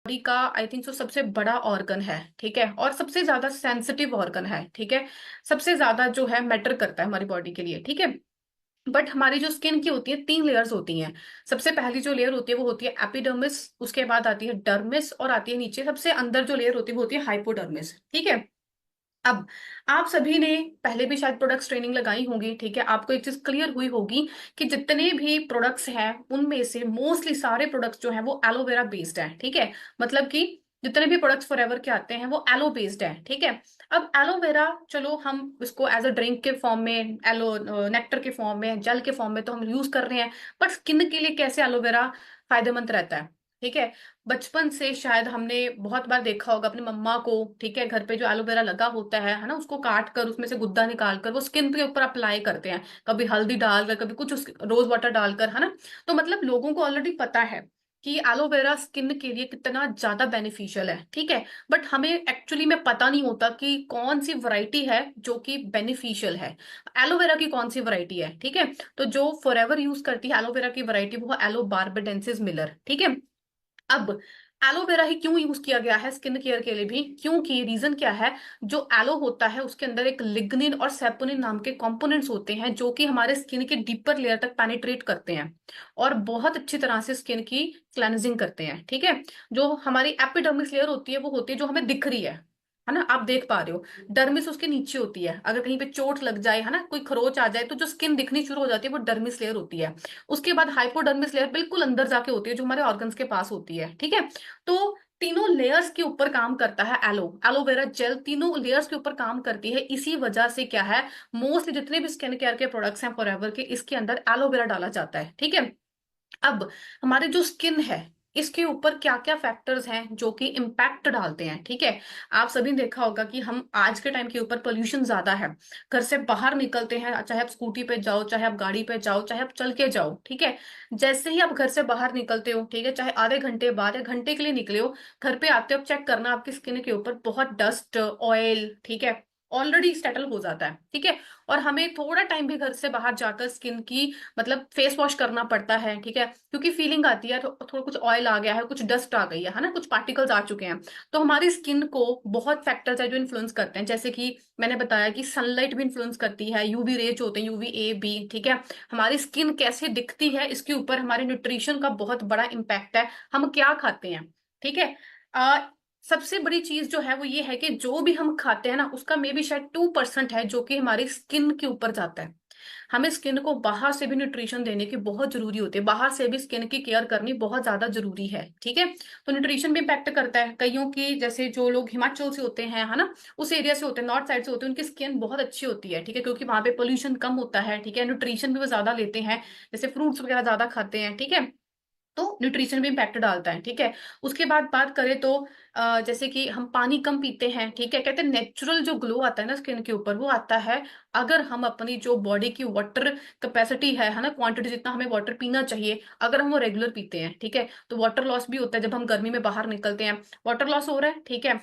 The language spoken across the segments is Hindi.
बॉडी का आई थिंक सो सबसे बड़ा ऑर्गन है, ठीक है, और सबसे ज्यादा सेंसिटिव ऑर्गन है, ठीक है। सबसे ज्यादा जो है मैटर करता है हमारी बॉडी के लिए, ठीक है। बट हमारी जो स्किन की होती है, 3 लेयर्स होती हैं। सबसे पहली जो लेयर होती है वो होती है एपिडर्मिस, उसके बाद आती है डर्मिस, और आती है नीचे सबसे अंदर जो लेयर होती है वो होती है हाइपोडर्मिस, ठीक है। अब आप सभी ने पहले भी शायद प्रोडक्ट्स ट्रेनिंग लगाई होगी, ठीक है। आपको एक चीज क्लियर हुई होगी कि जितने भी प्रोडक्ट्स हैं उनमें से मोस्टली सारे प्रोडक्ट्स जो हैं वो एलोवेरा बेस्ड है, ठीक है। मतलब कि जितने भी प्रोडक्ट्स फॉरएवर के आते हैं वो एलो बेस्ड है, ठीक है। अब एलोवेरा, चलो हम इसको एज अ ड्रिंक के फॉर्म में, एलो नेक्टर के फॉर्म में, जेल के फॉर्म में तो हम यूज कर रहे हैं। बट स्किन के लिए कैसे एलोवेरा फायदेमंद रहता है, ठीक है। बचपन से शायद हमने बहुत बार देखा होगा अपनी मम्मा को, ठीक है, घर पे जो एलोवेरा लगा होता है ना, उसको काट कर उसमें से गुद्दा निकाल कर वो स्किन के ऊपर अप्लाई करते हैं, कभी हल्दी डालकर, कभी कुछ रोज वाटर डालकर, है ना। तो मतलब लोगों को ऑलरेडी पता है कि एलोवेरा स्किन के लिए कितना ज्यादा बेनिफिशियल है, ठीक है। बट हमें एक्चुअली में पता नहीं होता कि कौन सी वैरायटी है जो कि बेनिफिशियल है, एलोवेरा की कौन सी वैरायटी है, ठीक है। तो जो फॉरएवर यूज करती है एलोवेरा की वैरायटी वो है एलो बार्बाडेंसिस मिलर, ठीक है। अब एलोवेरा ही क्यों यूज किया गया है स्किन केयर के लिए भी, क्योंकि रीजन क्या है, जो एलो होता है उसके अंदर एक लिग्निन और सेपोनिन नाम के कंपोनेंट्स होते हैं जो कि हमारे स्किन के डीपर लेयर तक पेनिट्रेट करते हैं और बहुत अच्छी तरह से स्किन की क्लेंजिंग करते हैं, ठीक है। जो हमारी एपिडर्मिस लेयर होती है वो होती है जो हमें दिख रही है ना, आप देख पा रहे हो। डर्मिस उसके नीचे होती है, अगर कहीं पे चोट लग जाए, है ना, कोई खरोच आ जाए तो जो स्किन दिखनी शुरू हो जाती है वो डर्मिस लेयर होती है। उसके बाद हाइपोडर्मिस लेयर बिल्कुल अंदर जाके होती है जो हमारे ऑर्गन्स के पास होती है, ठीक है। तो तीनों लेयर्स के ऊपर काम करता है एलोवेरा जेल, तीनों लेयर्स के ऊपर काम करती है। इसी वजह से क्या है, मोस्टली जितने भी स्किन केयर के प्रोडक्ट्स हैं फॉरएवर के, इसके अंदर एलोवेरा डाला जाता है, ठीक है। अब हमारे जो स्किन है इसके ऊपर क्या क्या फैक्टर्स हैं जो कि इम्पैक्ट डालते हैं, ठीक है। आप सभी ने देखा होगा कि हम आज के टाइम के ऊपर पोल्यूशन ज्यादा है, घर से बाहर निकलते हैं, चाहे आप स्कूटी पे जाओ, चाहे आप गाड़ी पे जाओ, चाहे आप चल के जाओ, ठीक है। जैसे ही आप घर से बाहर निकलते हो, ठीक है, चाहे आधे घंटे बाद या घंटे के लिए निकले हो, घर पे आते हो चेक करना आपकी स्किन के ऊपर बहुत डस्ट ऑयल, ठीक है, ऑलरेडी सेटल हो जाता है, ठीक है। और हमें थोड़ा टाइम भी घर से बाहर जाकर स्किन की मतलब फेस वॉश करना पड़ता है, ठीक है, क्योंकि फीलिंग आती है थोड़ा कुछ ऑयल आ गया है, कुछ डस्ट आ गई है ना, कुछ पार्टिकल्स आ चुके हैं। तो हमारी स्किन को बहुत फैक्टर्स है जो इन्फ्लुएंस करते हैं, जैसे कि मैंने बताया कि सनलाइट भी इन्फ्लुएंस करती है, यूवी रेज होते हैं, यूवी ए बी, ठीक है। हमारी स्किन कैसे दिखती है इसके ऊपर हमारे न्यूट्रिशन का बहुत बड़ा इम्पैक्ट है, हम क्या खाते हैं, ठीक है। सबसे बड़ी चीज जो है वो ये है कि जो भी हम खाते हैं ना उसका मे बी शायद 2% है जो कि हमारी स्किन के ऊपर जाता है। हमें स्किन को बाहर से भी न्यूट्रिशन देने की बहुत जरूरी होती है, बाहर से भी स्किन की केयर करनी बहुत ज्यादा जरूरी है, ठीक है। तो न्यूट्रिशन भी इम्पैक्ट करता है कईयों की, जैसे जो लोग हिमाचल से होते हैं, है ना, उस एरिया से होते हैं, नॉर्थ साइड से होते हैं, उनकी स्किन बहुत अच्छी होती है, ठीक है, क्योंकि वहां पे पोल्यूशन कम होता है, ठीक है, न्यूट्रिशन भी वो ज्यादा लेते हैं, जैसे फ्रूट्स वगैरह ज्यादा खाते हैं, ठीक है। तो न्यूट्रिशन भी इम्पैक्ट डालता है, ठीक है। उसके बाद बात करें तो जैसे कि हम पानी कम पीते हैं, ठीक है, कहते हैं नेचुरल जो ग्लो आता है ना स्किन के ऊपर वो आता है अगर हम अपनी जो बॉडी की वाटर कैपेसिटी है ना, क्वांटिटी जितना हमें वाटर पीना चाहिए, अगर हम वो रेगुलर पीते हैं, ठीक है। तो वाटर लॉस भी होता है जब हम गर्मी में बाहर निकलते हैं, वाटर लॉस हो रहा है, ठीक है,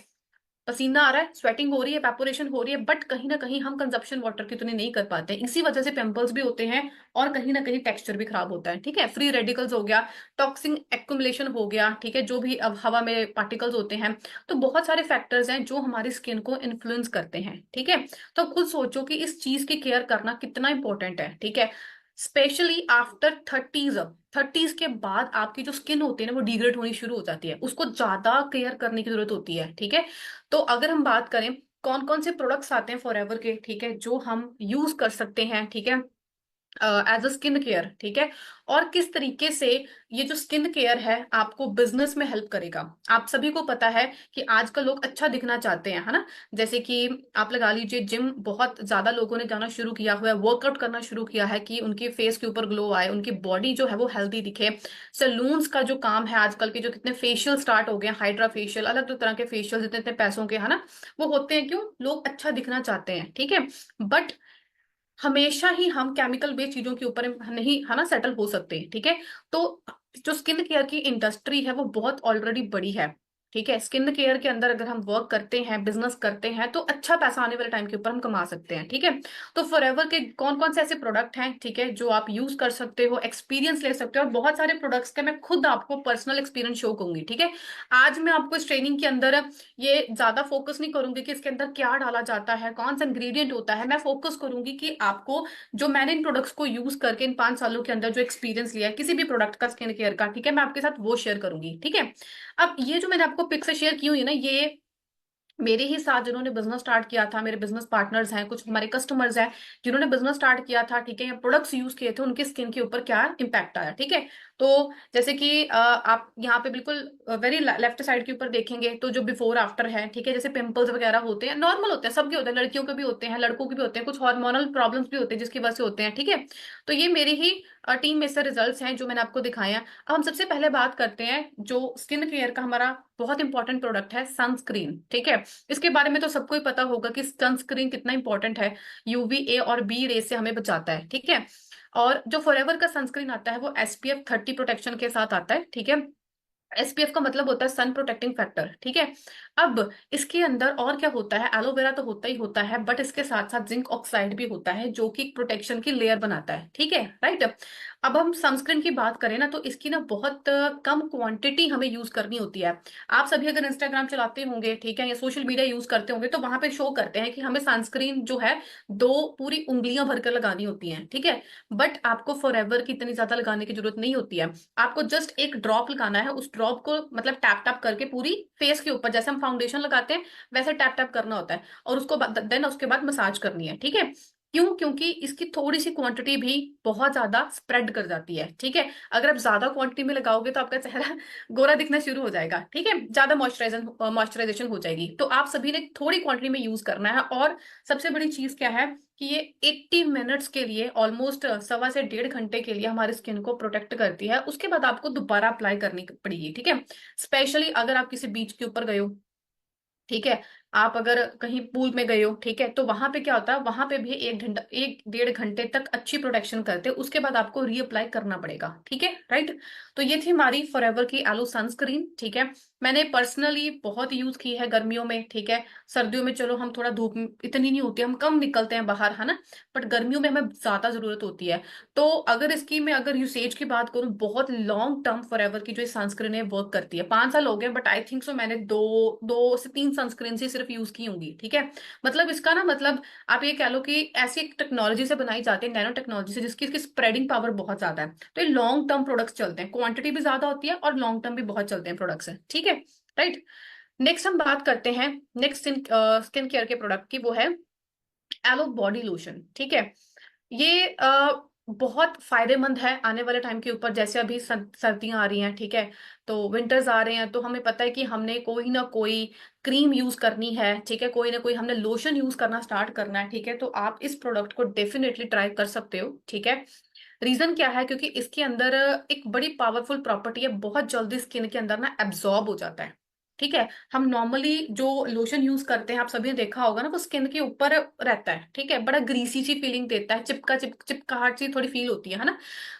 पसीना आ रहा है, स्वेटिंग हो रही है, एपोरेशन हो रही है, बट कहीं ना कहीं हम कंजप्शन वाटर की उतनी नहीं कर पाते हैं, इसी वजह से पिंपल्स भी होते हैं और कहीं ना कहीं टेक्सचर भी खराब होता है, ठीक है। फ्री रेडिकल्स हो गया, टॉक्सिन एक्युमुलेशन हो गया, ठीक है, जो भी अब हवा में पार्टिकल्स होते हैं। तो बहुत सारे फैक्टर्स हैं जो हमारी स्किन को इन्फ्लुएंस करते हैं, ठीक है। तो खुद सोचो कि इस चीज की केयर करना कितना इंपॉर्टेंट है, ठीक है। स्पेशली आफ्टर थर्टीज, अब थर्टीज के बाद आपकी जो स्किन होती है ना वो डिग्रेड होनी शुरू हो जाती है, उसको ज्यादा केयर करने की जरूरत होती है, ठीक है। तो अगर हम बात करें कौन कौन से प्रोडक्ट्स आते हैं फॉरएवर के, ठीक है, जो हम यूज कर सकते हैं, ठीक है, एज अ स्किन केयर, ठीक है, और किस तरीके से ये जो स्किन केयर है आपको बिजनेस में हेल्प करेगा। आप सभी को पता है कि आजकल लोग अच्छा दिखना चाहते हैं, है ना। जैसे कि आप लगा लीजिए जिम बहुत ज्यादा लोगों ने जाना शुरू किया हुआ है, वर्कआउट करना शुरू किया है कि उनके फेस के ऊपर ग्लो आए, उनकी बॉडी जो है वो हेल्दी दिखे। सैलून्स का जो काम है आजकल के, जो कितने फेशियल स्टार्ट हो गए हैं, हाइड्रा फेशियल, अलग अलग तरह के फेशियल, इतने इतने पैसों के, है ना, वो होते हैं क्यों, लोग अच्छा दिखना चाहते हैं, ठीक है। बट हमेशा ही हम केमिकल बेस्ड चीजों के ऊपर नहीं, है ना, सेटल हो सकते, ठीक है। तो जो स्किन केयर की इंडस्ट्री है वो बहुत ऑलरेडी बड़ी है, ठीक है, स्किन केयर के अंदर अगर हम वर्क करते हैं, बिजनेस करते हैं, तो अच्छा पैसा आने वाले टाइम के ऊपर हम कमा सकते हैं। ठीक है, तो फॉरएवर के कौन कौन से ऐसे प्रोडक्ट हैं, ठीक है, जो आप यूज कर सकते हो, एक्सपीरियंस ले सकते हो, और बहुत सारे प्रोडक्ट्स के मैं खुद आपको पर्सनल एक्सपीरियंस शो करूंगी। ठीक है, आज मैं आपको इस ट्रेनिंग के अंदर ये ज्यादा फोकस नहीं करूंगी कि इसके अंदर क्या डाला जाता है, कौन सा इंग्रेडिएंट होता है। मैं फोकस करूंगी कि आपको जो मैंने इन प्रोडक्ट्स को यूज करके इन 5 सालों के अंदर जो एक्सपीरियंस लिया है किसी भी प्रोडक्ट का, स्किन केयर का, ठीक है, मैं आपके साथ वो शेयर करूंगी। ठीक है, अब ये जो मैंने आपको पिक से शेयर की हुई है ना, ये मेरे ही साथ जिन्होंने बिजनेस स्टार्ट किया था, मेरे बिजनेस पार्टनर्स हैं, कुछ हमारे कस्टमर्स हैं जिन्होंने बिजनेस स्टार्ट किया था, ठीक है, या प्रोडक्ट्स यूज किए थे, उनके स्किन के ऊपर क्या इम्पैक्ट आया। ठीक है, तो जैसे कि आप यहाँ पे बिल्कुल वेरी लेफ्ट साइड के ऊपर देखेंगे तो जो बिफोर आफ्टर है, ठीक है, जैसे पिंपल्स वगैरह होते हैं, नॉर्मल होते हैं, सबके होते हैं, लड़कियों के भी होते हैं, लड़कों के भी होते हैं, कुछ हार्मोनल प्रॉब्लम्स भी होते हैं जिसकी वजह से होते हैं। ठीक है, तो ये मेरी ही टीम में से रिजल्ट्स हैं जो मैंने आपको दिखाए हैं। अब हम सबसे पहले बात करते हैं जो स्किन केयर का हमारा बहुत इंपॉर्टेंट प्रोडक्ट है, सनस्क्रीन। ठीक है, इसके बारे में तो सबको ही पता होगा कि सनस्क्रीन कितना इंपॉर्टेंट है, यूवी ए और बी रे से हमें बचाता है। ठीक है, और जो फॉरएवर का सनस्क्रीन आता है वो SPF 30 प्रोटेक्शन के साथ आता है। ठीक है, SPF का मतलब होता है सन प्रोटेक्टिंग फैक्टर। ठीक है, अब इसके अंदर और क्या होता है, एलोवेरा तो होता ही होता है, बट इसके साथ साथ जिंक ऑक्साइड भी होता है जो कि प्रोटेक्शन की लेयर बनाता है। ठीक है, राइट। अब हम सनस्क्रीन की बात करें ना, तो इसकी ना बहुत कम क्वांटिटी हमें यूज करनी होती है। आप सभी अगर इंस्टाग्राम चलाते होंगे, ठीक है, या सोशल मीडिया यूज करते होंगे, तो वहां पे शो करते हैं कि हमें सनस्क्रीन जो है 2 पूरी उंगलियां भरकर लगानी होती है। ठीक है, बट आपको फॉरएवर की इतनी ज्यादा लगाने की जरूरत नहीं होती है। आपको जस्ट एक ड्रॉप लगाना है, उस ड्रॉप को मतलब टैप टैप करके पूरी फेस के ऊपर, जैसे हम फाउंडेशन लगाते हैं वैसे टैप टैप करना होता है, और उसको देन उसके बाद मसाज करनी है। ठीक है, क्यों? क्योंकि इसकी थोड़ी सी क्वांटिटी भी बहुत ज्यादा स्प्रेड कर जाती है। ठीक है, अगर आप ज्यादा क्वांटिटी में लगाओगे तो आपका चेहरा गोरा दिखना शुरू हो जाएगा। ठीक है, ज्यादा मॉइस्चराइजेशन हो जाएगी, तो आप सभी ने थोड़ी क्वांटिटी में यूज करना है। और सबसे बड़ी चीज क्या है कि ये 80 मिनट्स के लिए, ऑलमोस्ट 1.25 से 1.5 घंटे के लिए हमारी स्किन को प्रोटेक्ट करती है। उसके बाद आपको दोबारा अप्लाई करनी पड़ेगी। ठीक है, स्पेशली अगर आप किसी बीच के ऊपर गए हो, ठीक है, आप अगर कहीं पूल में गए हो, ठीक है, तो वहां पे क्या होता है, वहां पे भी 1 घंटा 1-1.5 घंटे तक अच्छी प्रोटेक्शन करते हैं, उसके बाद आपको रीअप्लाई करना पड़ेगा। ठीक है, राइट। तो ये थी हमारी फॉरएवर की एलो सनस्क्रीन। ठीक है, मैंने पर्सनली बहुत यूज की है गर्मियों में। ठीक है, सर्दियों में चलो हम थोड़ा धूप इतनी नहीं होती, हम कम निकलते हैं बाहर, है ना, बट गर्मियों में हमें ज्यादा जरूरत होती है। तो अगर इसकी मैं अगर यूसेज की बात करूं, बहुत लॉन्ग टर्म फॉरएवर की जो सनस्क्रीन है वर्क करती है। 5 साल हो गए, बट आई थिंक सो मैंने 2 से 3 सनस्क्रीन से सिर्फ यूज की होंगी। ठीक है, मतलब इसका ना मतलब आप ये कह लो कि ऐसी एक टेक्नोलॉजी से बनाई जाती है, नैनो टेक्नोलॉजी से, जिसकी इसकी स्प्रेडिंग पावर बहुत ज्यादा है। तो ये लॉन्ग टर्म प्रोडक्ट्स चलते हैं, क्वांटिटी भी ज्यादा होती है और लॉन्ग टर्म भी बहुत चलते हैं प्रोडक्ट्स है। ठीक है, राइट। नेक्स्ट हम बात करते हैं नेक्स्ट स्किन केयर के प्रोडक्ट की, वो है एलो बॉडी लोशन। ठीक है, ये बहुत फायदेमंद है आने वाले टाइम के ऊपर, जैसे अभी सर्दियां आ रही हैं, ठीक है, तो विंटर्स आ रहे हैं, तो हमें पता है कि हमने कोई ना कोई क्रीम यूज करनी है। ठीक है, कोई ना कोई हमने लोशन यूज करना स्टार्ट करना है। ठीक है, तो आप इस प्रोडक्ट को डेफिनेटली ट्राई कर सकते हो। ठीक है, रीजन क्या है, क्योंकि इसके अंदर एक बड़ी पावरफुल प्रॉपर्टी है, बहुत जल्दी स्किन के अंदर ना एब्जॉर्ब हो जाता है। ठीक है, हम नॉर्मली जो लोशन यूज करते हैं, आप सभी ने देखा होगा ना, वो स्किन के ऊपर रहता है। ठीक है, बड़ा ग्रीसी सी फीलिंग देता है, चिपकाहट सी थोड़ी फील होती है ना।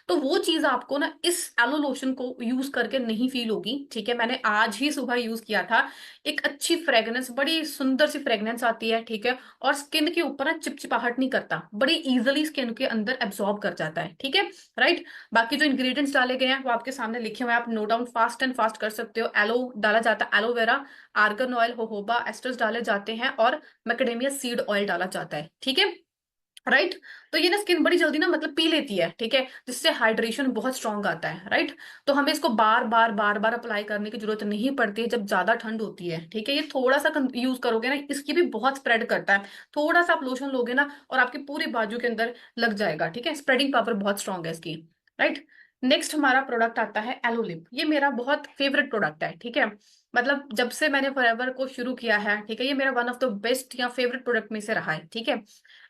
तो वो चीज आपको ना इस एलो लोशन को यूज करके नहीं फील होगी। ठीक है, मैंने आज ही सुबह यूज किया था, एक अच्छी फ्रेग्रेंस, बड़ी सुंदर सी फ्रेग्रेंस आती है। ठीक है, और स्किन के ऊपर ना चिपचिपाहट नहीं करता, बड़ी इजिली स्किन के अंदर एब्जॉर्ब कर जाता है। ठीक है, राइट। बाकी जो इंग्रेडिएंट्स डाले गए हैं वो आपके सामने लिखे हुए हैं, आप note down fast and fast कर सकते हो। एलो डाला जाता है, एलोवेरा, आर्गन ऑयल, होहोबा एस्टर्स डाले जाते हैं, और मैकेडेमिया सीड ऑयल डाला जाता है। ठीक है, राइट। तो ये ना स्किन बड़ी जल्दी ना मतलब पी लेती है। ठीक है, जिससे हाइड्रेशन बहुत स्ट्रांग आता है, राइट। तो हमें इसको बार बार अप्लाई करने की जरूरत नहीं पड़ती है जब ज्यादा ठंड होती है। ठीक है, ये थोड़ा सा यूज करोगे ना, इसकी भी बहुत स्प्रेड करता है। थोड़ा सा आप लोशन लोगे ना और आपके पूरे बाजू के अंदर लग जाएगा। ठीक है, स्प्रेडिंग पावर बहुत स्ट्रांग है इसकी, राइट। नेक्स्ट हमारा प्रोडक्ट आता है एलोलिप। ये मेरा बहुत फेवरेट प्रोडक्ट है। ठीक है, मतलब जब से मैंने फॉरएवर को शुरू किया है, ठीक है, ये मेरा वन ऑफ द बेस्ट या फेवरेट प्रोडक्ट में से रहा है। ठीक है,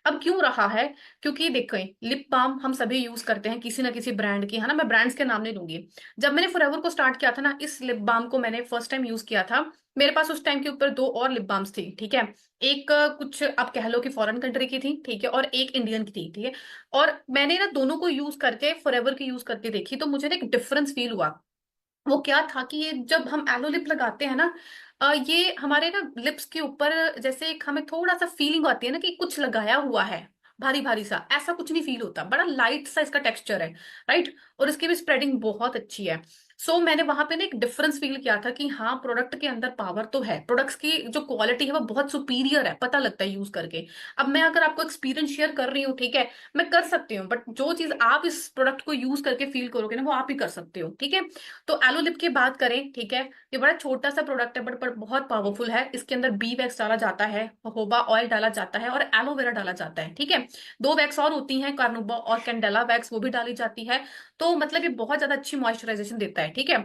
अब क्यों रहा है, क्योंकि देखो, लिप बाम हम सभी यूज करते हैं किसी ना किसी ब्रांड की, है ना, मैं ब्रांड्स के नाम नहीं लूंगी। जब मैंने फॉरएवर को स्टार्ट किया था ना, इस लिप बाम को मैंने फर्स्ट टाइम यूज किया था, मेरे पास उस टाइम के ऊपर 2 और लिप बाम्स थी। ठीक है, एक कुछ आप कह लो कि फॉरेन कंट्री की थी, ठीक है, और एक इंडियन की थी। ठीक है, और मैंने ना दोनों को यूज करके, फॉरएवर की यूज करके देखी, तो मुझे ना एक डिफरेंस फील हुआ। वो क्या था कि ये जब हम एलो लिप लगाते हैं ना, ये हमारे ना लिप्स के ऊपर जैसे एक हमें थोड़ा सा फीलिंग आती है ना कि कुछ लगाया हुआ है, भारी भारी सा, ऐसा कुछ नहीं फील होता, बड़ा लाइट सा इसका टेक्सचर है। राइट। और इसकी भी स्प्रेडिंग बहुत अच्छी है। मैंने वहां पे ना एक डिफरेंस फील किया था कि हाँ, प्रोडक्ट के अंदर पावर तो है, प्रोडक्ट्स की जो क्वालिटी है वो बहुत सुपीरियर है, पता लगता है यूज करके। अब मैं अगर आपको एक्सपीरियंस शेयर कर रही हूँ, ठीक है, मैं कर सकती हूँ, बट जो चीज आप इस प्रोडक्ट को यूज करके फील करोगे ना, वो आप ही कर सकते हो। ठीक है। तो एलो लिप की बात करें, ठीक है, ये बड़ा छोटा सा प्रोडक्ट है, बट बहुत पावरफुल है। इसके अंदर बी वैक्स डाला जाता है, होबा ऑयल डाला जाता है और एलोवेरा डाला जाता है। ठीक है। दो वैक्स और होती हैं, कार्नुबा और कैंडेला वैक्स, वो भी डाली जाती है। तो मतलब ये बहुत ज्यादा अच्छी मॉइस्चराइजेशन देता है। ठीक है।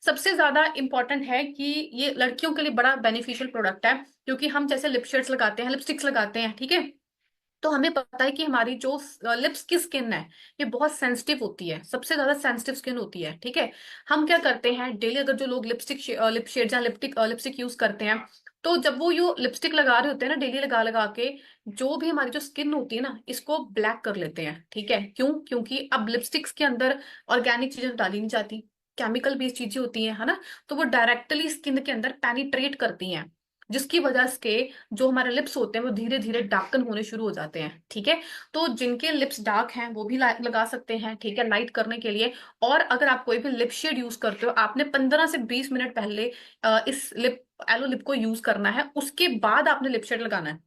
सबसे ज्यादा इंपॉर्टेंट है कि ये लड़कियों के लिए बड़ा बेनिफिशियल प्रोडक्ट है, क्योंकि हम जैसे लिप शेड्स लगाते हैं, लिपस्टिक्स लगाते हैं, ठीक है, तो हमें पता है कि हमारी जो लिप्स की स्किन है, ये बहुत सेंसिटिव होती है, सबसे ज्यादा सेंसिटिव स्किन होती है। ठीक है। हम क्या करते हैं डेली, अगर जो लोग लिप शेड या लिपस्टिक यूज करते हैं, तो जब वो यो लिपस्टिक लगा रहे होते हैं ना, डेली लगा लगा के, जो भी हमारी जो स्किन होती है ना, इसको ब्लैक कर लेते हैं। ठीक है। क्यों? क्योंकि अब लिपस्टिक्स के अंदर ऑर्गेनिक चीजें डाली नहीं जाती, केमिकल बेस्ड चीजें होती हैं, है ना। तो वो डायरेक्टली स्किन के अंदर पेनिट्रेट करती हैं, जिसकी वजह से जो हमारे लिप्स होते हैं वो धीरे धीरे डार्कन होने शुरू हो जाते हैं। ठीक है। तो जिनके लिप्स डार्क हैं वो भी लगा सकते हैं, ठीक है, लाइट करने के लिए। और अगर आप कोई भी लिप शेड यूज करते हो, आपने 15 से 20 मिनट पहले इस लिप एलो लिप को यूज करना है, उसके बाद आपने लिप शेड लगाना है।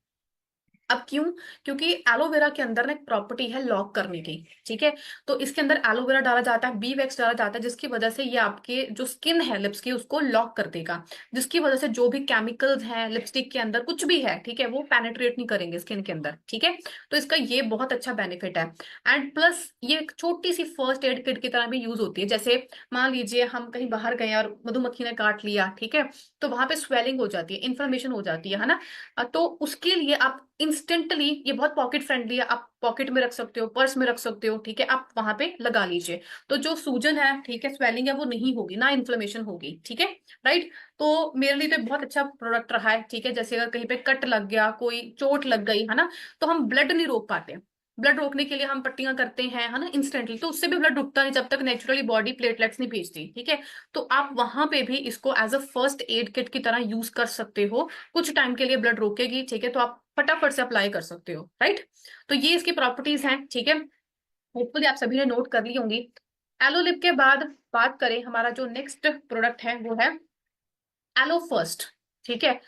अब क्यों? क्योंकि एलोवेरा के अंदर ना एक प्रॉपर्टी है लॉक करने की। ठीक है। तो इसके अंदर एलोवेरा डाला जाता है, बी वैक्स डाला जाता है, जिसकी वजह से ये आपके जो स्किन है लिप्स की, उसको लॉक कर देगा, जिसकी वजह से जो भी केमिकल्स हैं लिपस्टिक के अंदर, कुछ भी है, ठीक है, वो पेनेट्रेट नहीं करेंगे स्किन के अंदर। ठीक है। तो इसका ये बहुत अच्छा बेनिफिट है। एंड प्लस ये एक छोटी सी फर्स्ट एड किट की तरह भी यूज होती है। जैसे मान लीजिए हम कहीं बाहर गए और मधुमक्खी ने काट लिया, ठीक है, तो वहां पे स्वेलिंग हो जाती है, इन्फ्लेमेशन हो जाती है ना। तो उसके लिए आप इंस्टेंटली, ये बहुत पॉकेट फ्रेंडली है, आप पॉकेट में रख सकते हो, पर्स में रख सकते हो, ठीक है, आप वहां पे लगा लीजिए। तो जो सूजन है, ठीक है, स्वेलिंग है, वो नहीं होगी, ना इन्फ्लेमेशन होगी। ठीक है। राइट। तो मेरे लिए तो बहुत अच्छा प्रोडक्ट रहा है। ठीक है। जैसे अगर कहीं पे कट लग गया, कोई चोट लग गई, है ना, तो हम ब्लड नहीं रोक पाते, ब्लड रोकने के लिए हम पट्टियां करते हैं, है ना, इंस्टेंटली, तो उससे भी ब्लड रुकता नहीं जब तक नेचुरली बॉडी प्लेटलेट्स नहीं भेजती। ठीक है। तो आप वहां पे भी इसको as a first aid kit की तरह यूज कर सकते हो। कुछ टाइम के लिए ब्लड रोकेगी, ठीक है, तो आप फटाफट से अप्लाई कर सकते हो। राइट। तो ये इसकी प्रॉपर्टीज हैं। ठीक है। होपफुली आप सभी ने नोट कर ली होंगी। एलोलिप के बाद बात करें, हमारा जो नेक्स्ट प्रोडक्ट है वो है एलो फर्स्ट। ठीक है।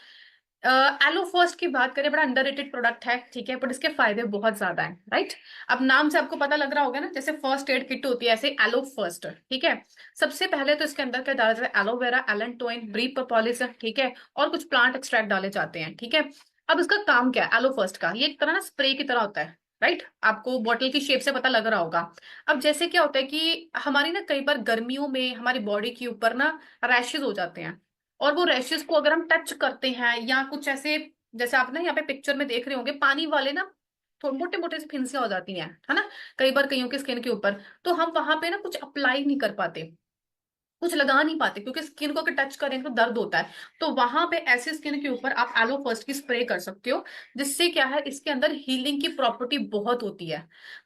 एलो फर्स्ट की बात करें, बड़ा अंडररेटेड प्रोडक्ट है, ठीक है, बट इसके फायदे बहुत ज्यादा हैं। राइट। अब नाम से आपको पता लग रहा होगा ना, जैसे फर्स्ट एड किट होती है, ऐसे एलो फर्स्ट। ठीक है। सबसे पहले तो इसके अंदर क्या डाला जाता है, एलोवेरा, एलेंटोइन, ब्री प्रोपोलिस, ठीक है, और कुछ प्लांट एक्सट्रैक्ट डाले जाते हैं। ठीक है। अब इसका काम क्या है एलो फर्स्ट का, ये एक तरह ना स्प्रे की तरह होता है। राइट। आपको बॉटल की शेप से पता लग रहा होगा। अब जैसे क्या होता है कि हमारी ना कई बार गर्मियों में हमारी बॉडी के ऊपर ना रैशेज हो जाते हैं, और वो रैशेस को अगर हम टच करते हैं या कुछ ऐसे, जैसे आप ना यहाँ पे पिक्चर में देख रहे होंगे, पानी वाले ना थोड़े मोटे मोटे से फिंसियां हो जाती हैं, है ना, कई बार कईयों के स्किन के ऊपर, तो हम वहां पे ना कुछ अप्लाई नहीं कर पाते, कुछ लगा नहीं पाते, क्योंकि स्किन को अगर टच करें तो दर्द होता है। तो वहां पे ऐसे स्किन के ऊपर आप एलो फर्स्ट की स्प्रे कर सकते हो, जिससे क्या है, इसके अंदर हीलिंग की प्रॉपर्टी बहुत होती है।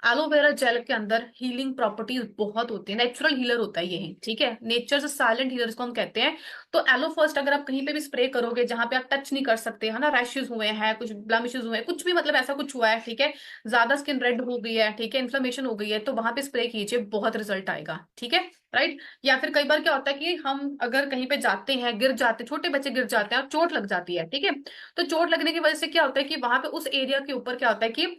एलोवेरा जेल के अंदर हीलिंग प्रॉपर्टीज बहुत होती है, नेचुरल हीलर होता है ये। ठीक है। नेचर से साइलेंट हीलर इसको हम कहते हैं। तो एलो फर्स्ट अगर आप कहीं पे भी स्प्रे करोगे जहां पे आप टच नहीं कर सकते, है ना, रैशेज हुए हैं, कुछ ब्लैमिशेस हुए हैं, कुछ भी मतलब ऐसा कुछ हुआ है, ठीक है, ज्यादा स्किन रेड हो गई है, ठीक है, इन्फ्लेमेशन हो गई है, तो वहां पे स्प्रे कीजिए, बहुत रिजल्ट आएगा। ठीक है। राइट। या फिर कई बार क्या होता है कि हम अगर कहीं पे जाते हैं, गिर जाते, छोटे बच्चे गिर जाते हैं और चोट लग जाती है, ठीक है, तो चोट लगने की वजह से क्या होता है कि वहां पे उस एरिया के ऊपर क्या होता है कि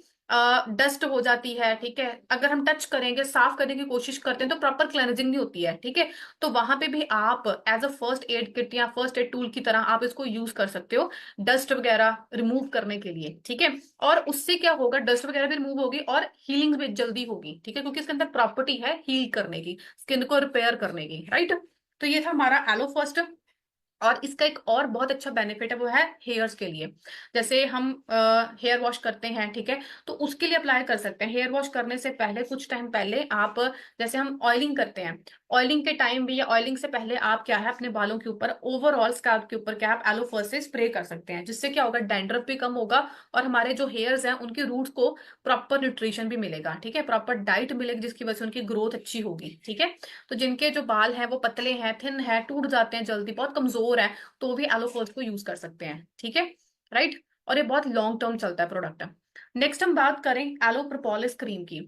डस्ट हो जाती है। ठीक है। अगर हम टच करेंगे, साफ करने की कोशिश करते हैं, तो प्रॉपर क्लेंजिंग नहीं होती है। ठीक है। तो वहां पे भी आप as a first aid kit या फर्स्ट एड टूल की तरह आप इसको यूज कर सकते हो, डस्ट वगैरह रिमूव करने के लिए। ठीक है। और उससे क्या होगा, डस्ट वगैरह भी रिमूव होगी और हीलिंग भी जल्दी होगी। ठीक है। क्योंकि इसके अंदर प्रॉपर्टी है हील करने की, स्किन को रिपेयर करने की। राइट। तो ये था हमारा एलो फर्स्ट। और इसका एक और बहुत अच्छा बेनिफिट है, वो है हेयर्स के लिए। जैसे हम हेयर वॉश करते हैं, ठीक है, तो उसके लिए अप्लाई कर सकते हैं। हेयर वॉश करने से पहले कुछ टाइम पहले आप, जैसे हम ऑयलिंग करते हैं, ऑयलिंग के टाइम भी या ऑयलिंग से पहले आप क्या है अपने बालों के ऊपर, ओवरऑल स्कैल्प के ऊपर क्या आप एलो फर्स्ट से स्प्रे कर सकते हैं, जिससे क्या होगा, डैंड्रफ भी कम होगा और हमारे जो हेयर्स हैं उनके रूट्स को प्रॉपर न्यूट्रिशन भी मिलेगा, ठीक है, प्रॉपर डाइट मिलेगी जिसकी वजह से उनकी ग्रोथ अच्छी होगी, ठीक है। तो जिनके जो बाल हैं वो पतले हैं, थिन है, टूट जाते हैं जल्दी, बहुत कमजोर है, तो भी एलो फर्स्ट को यूज कर सकते हैं, ठीक है, राइट। और ये बहुत लॉन्ग टर्म चलता है प्रोडक्ट। नेक्स्ट हम बात करें एलो प्रोपोलिस क्रीम की।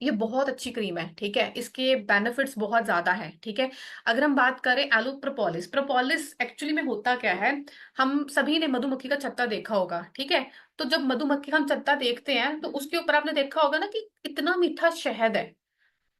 ये बहुत अच्छी क्रीम है, ठीक है, इसके बेनिफिट्स बहुत ज्यादा हैं, ठीक है। अगर हम बात करें एलो प्रोपोलिस, प्रोपोलिस एक्चुअली में होता क्या है, हम सभी ने मधुमक्खी का छत्ता देखा होगा, ठीक है। तो जब मधुमक्खी का हम छत्ता देखते हैं तो उसके ऊपर आपने देखा होगा ना कि इतना मीठा शहद है,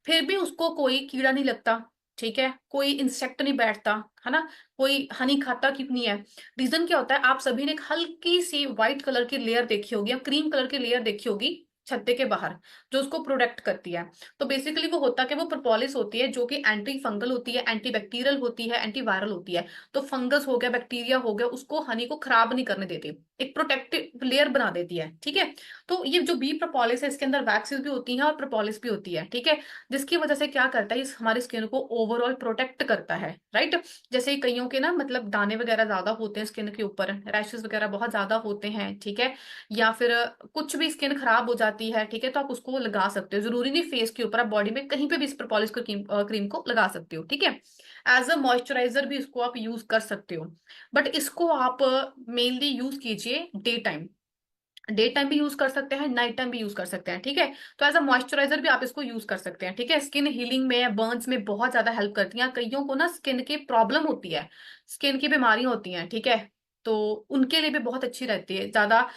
फिर भी उसको कोई कीड़ा नहीं लगता, ठीक है, कोई इंसेक्ट नहीं बैठता, है ना, कोई हनी खाता क्यों नहीं है। रीजन क्या होता है, आप सभी ने एक हल्की सी व्हाइट कलर की लेयर देखी होगी या क्रीम कलर की लेयर देखी होगी छत्ते के बाहर, जो उसको प्रोटेक्ट करती है। तो बेसिकली वो होता है कि वो प्रोपोलिस होती है जो कि एंटी फंगल होती है, एंटी बैक्टीरियल होती है, एंटी वायरल होती है। तो फंगस हो गया, बैक्टीरिया हो गया, उसको हनी को खराब नहीं करने देती, एक प्रोटेक्टिव लेयर बना देती है, ठीक है। तो ये जो बी प्रोपोलिस है इसके अंदर वैक्सीज भी होती है और प्रोपोलिस भी होती है, ठीक है, जिसकी वजह से क्या करता है, इस हमारी स्किन को ओवरऑल प्रोटेक्ट करता है, राइट। जैसे कईयों के ना मतलब दाने वगैरह ज्यादा होते हैं स्किन के ऊपर, रैशेस वगैरह बहुत ज्यादा होते हैं, ठीक है, या फिर कुछ भी स्किन खराब हो जाती है, ठीक है, तो आप उसको लगा सकते हो, जरूरी नहीं फेस के ऊपर, आप बॉडी में कहीं पे भी इस प्रोपोलिस क्रीम को लगा सकते हो, ठीक है। एज अ मॉइस्चराइजर भी इसको आप यूज कर सकते हो, बट इसको आप मेनली यूज कीजिए डे टाइम भी यूज कर सकते हैं, नाइट टाइम भी यूज कर सकते हैं, ठीक है। तो एज अ मॉइस्चराइजर भी आप इसको यूज कर सकते हैं, ठीक है। स्किन हीलिंग में, बर्न्स में बहुत ज्यादा हेल्प करती है। कईयों को ना स्किन की प्रॉब्लम होती है, स्किन की बीमारियां होती हैं, ठीक है, तो उनके लिए भी बहुत अच्छी रहती है ज्यादा।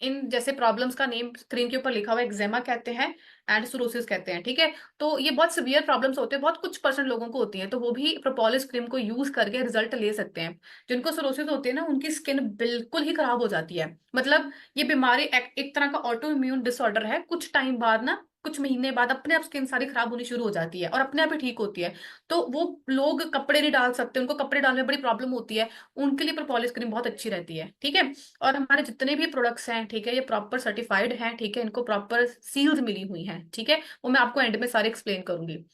इन जैसे प्रॉब्लम्स का नेम स्क्रीन के ऊपर लिखा हुआ है, एक्जेमा कहते हैं एंड सोरोसिस कहते हैं, ठीक है। तो ये बहुत सिवियर प्रॉब्लम्स होते हैं, बहुत कुछ परसेंट लोगों को होती है, तो वो भी प्रोपोलिस क्रीम को यूज करके रिजल्ट ले सकते हैं। जिनको सोरोसिस होती है ना उनकी स्किन बिल्कुल ही खराब हो जाती है, मतलब ये बीमारी एक तरह का ऑटो इम्यून डिसऑर्डर है, कुछ टाइम बाद ना, कुछ महीने बाद अपने आप स्किन सारी खराब होनी शुरू हो जाती है और अपने आप ही ठीक होती है। तो वो लोग कपड़े नहीं डाल सकते, उनको कपड़े डालने में बड़ी प्रॉब्लम होती है, उनके लिए प्रोपोलिस क्रीम बहुत अच्छी रहती है, ठीक है। और हमारे जितने भी प्रोडक्ट्स हैं, ठीक है, ये प्रॉपर सर्टिफाइड हैं, ठीक है, इनको प्रॉपर सील्स मिली हुई हैं, ठीक है, वो मैं आपको एंड में सारे एक्सप्लेन करूंगी।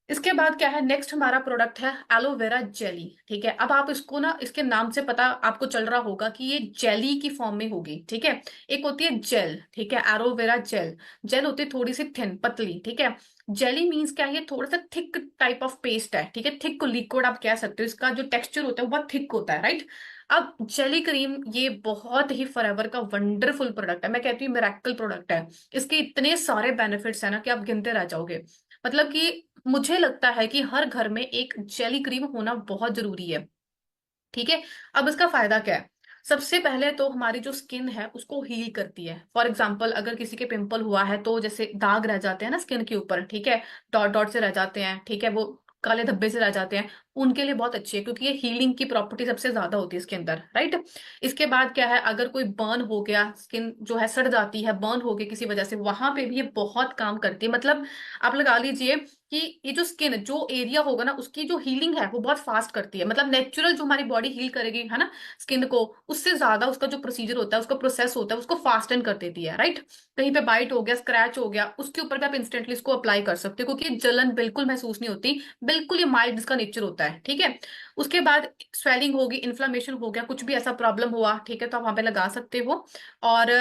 इसके बाद क्या है, नेक्स्ट हमारा प्रोडक्ट है एलोवेरा जेली, ठीक है। अब आप इसको ना, इसके नाम से पता आपको चल रहा होगा कि ये जेली की फॉर्म में होगी, ठीक है। एक होती है जेल, ठीक है, एलोवेरा जेल, जेल होती है थोड़ी सी थिन पतली, ठीक है। जेली मीन्स क्या है, ये थोड़ा सा थिक टाइप ऑफ पेस्ट है, ठीक है, थिक लिक्विड आप कह सकते हो, इसका जो टेक्सचर होता है वो बहुत थिक होता है, राइट। अब जेली क्रीम ये बहुत ही फॉरएवर का वंडरफुल प्रोडक्ट है, मैं कहती हूँ मिरेकल प्रोडक्ट है। इसके इतने सारे बेनिफिट्स है ना कि आप गिनते रह जाओगे। मतलब कि मुझे लगता है कि हर घर में एक जेली क्रीम होना बहुत जरूरी है, ठीक है। अब इसका फायदा क्या है, सबसे पहले तो हमारी जो स्किन है उसको हील करती है। फॉर एग्जाम्पल अगर किसी के पिंपल हुआ है तो जैसे दाग रह जाते हैं ना स्किन के ऊपर, ठीक है, डॉट डॉट से रह जाते हैं, ठीक है, वो काले धब्बे से रह जाते हैं, उनके लिए बहुत अच्छी है क्योंकि ये हीलिंग की प्रॉपर्टी सबसे ज्यादा होती है इसके अंदर, राइट। इसके बाद क्या है, अगर कोई बर्न हो गया, स्किन जो है सड़ जाती है, बर्न हो गया किसी वजह से, वहां पे भी ये बहुत काम करती है। मतलब आप लगा लीजिए कि ये जो स्किन जो एरिया होगा ना उसकी जो हीलिंग है वो बहुत फास्ट करती है, मतलब नेचुरल जो हमारी बॉडी हील करेगी है ना स्किन को, उससे ज्यादा उसका जो प्रोसीजर होता है, उसका प्रोसेस होता है, उसको फास्टन कर देती है, राइट। कहीं पे बाइट हो गया, स्क्रैच हो गया, उसके ऊपर भी आप इंस्टेंटली इसको अप्लाई कर सकते हो क्योंकि जलन बिल्कुल महसूस नहीं होती, बिल्कुल ये माइल्ड इसका नेचर होता है, ठीक है। उसके बाद स्वेलिंग होगी, इन्फ्लामेशन हो गया, कुछ भी ऐसा प्रॉब्लम हुआ, ठीक है, तो आप वहां पे लगा सकते हो। और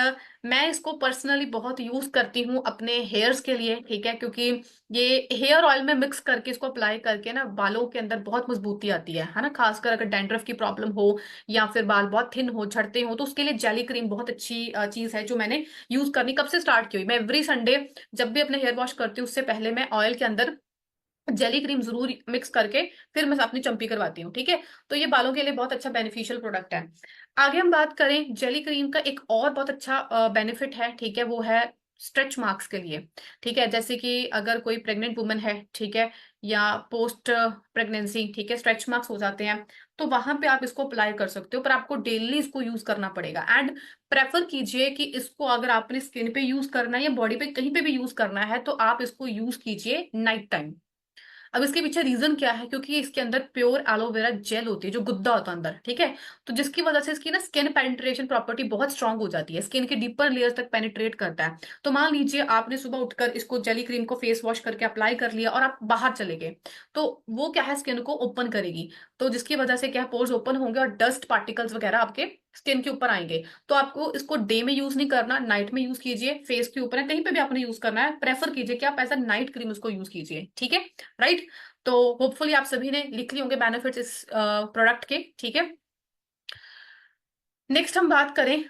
मैं इसको पर्सनली बहुत यूज करती हूँ अपने हेयर्स के लिए, ठीक है, क्योंकि ये हेयर ऑयल में मिक्स करके इसको अप्लाई करके ना बालों के अंदर बहुत मजबूती आती है ना, खासकर अगर डैंड्रफ की प्रॉब्लम हो या फिर बाल बहुत थिन हो, झड़ते हो, तो उसके लिए जेली क्रीम बहुत अच्छी चीज है जो मैंने यूज करनी कब से स्टार्ट की हुई। मैं एवरी संडे जब भी अपने हेयर वॉश करती हूँ उससे पहले मैं ऑयल के अंदर जेली क्रीम जरूर मिक्स करके फिर मैं अपनी चंपी करवाती हूँ, ठीक है। तो ये बालों के लिए बहुत अच्छा बेनिफिशियल प्रोडक्ट है। आगे हम बात करें जेली क्रीम का, एक और बहुत अच्छा बेनिफिट है, ठीक है, वो है स्ट्रेच मार्क्स के लिए, ठीक है। जैसे कि अगर कोई प्रेग्नेंट वुमन है, ठीक है, या पोस्ट प्रेगनेंसी, ठीक है, स्ट्रेच मार्क्स हो जाते हैं, तो वहां पे आप इसको अप्लाई कर सकते हो, पर आपको डेली इसको यूज करना पड़ेगा। एंड प्रेफर कीजिए कि इसको अगर आपने स्किन पे यूज करना है या बॉडी पे कहीं पे भी यूज करना है तो आप इसको यूज कीजिए नाइट टाइम, अब इसके पीछे रीजन क्या है, क्योंकि इसके अंदर प्योर एलोवेरा जेल होती है, जो गुद्दा होता है अंदर, ठीक है। तो जिसकी वजह से इसकी ना स्किन पेनिट्रेशन प्रॉपर्टी बहुत स्ट्रांग हो जाती है, स्किन के डीपर लेयर्स तक पेनिट्रेट करता है। तो मान लीजिए आपने सुबह उठकर इसको जेली क्रीम को फेस वॉश करके अप्लाई कर लिया और आप बाहर चले गए, तो वो क्या है, स्किन को ओपन करेगी। तो जिसकी वजह से क्या है, पोर्स ओपन होंगे और डस्ट पार्टिकल्स वगैरह आपके स्किन के ऊपर आएंगे। तो आपको इसको डे में यूज नहीं करना, नाइट में यूज कीजिए। फेस के ऊपर है, कहीं पे भी आपने यूज करना है, प्रेफर कीजिए कि आप एज अ नाइट क्रीम उसको यूज कीजिए, ठीक है। राइट। तो होपफुली आप सभी ने लिख ली होंगे बेनिफिट्स इस प्रोडक्ट के, ठीक है। नेक्स्ट हम बात करें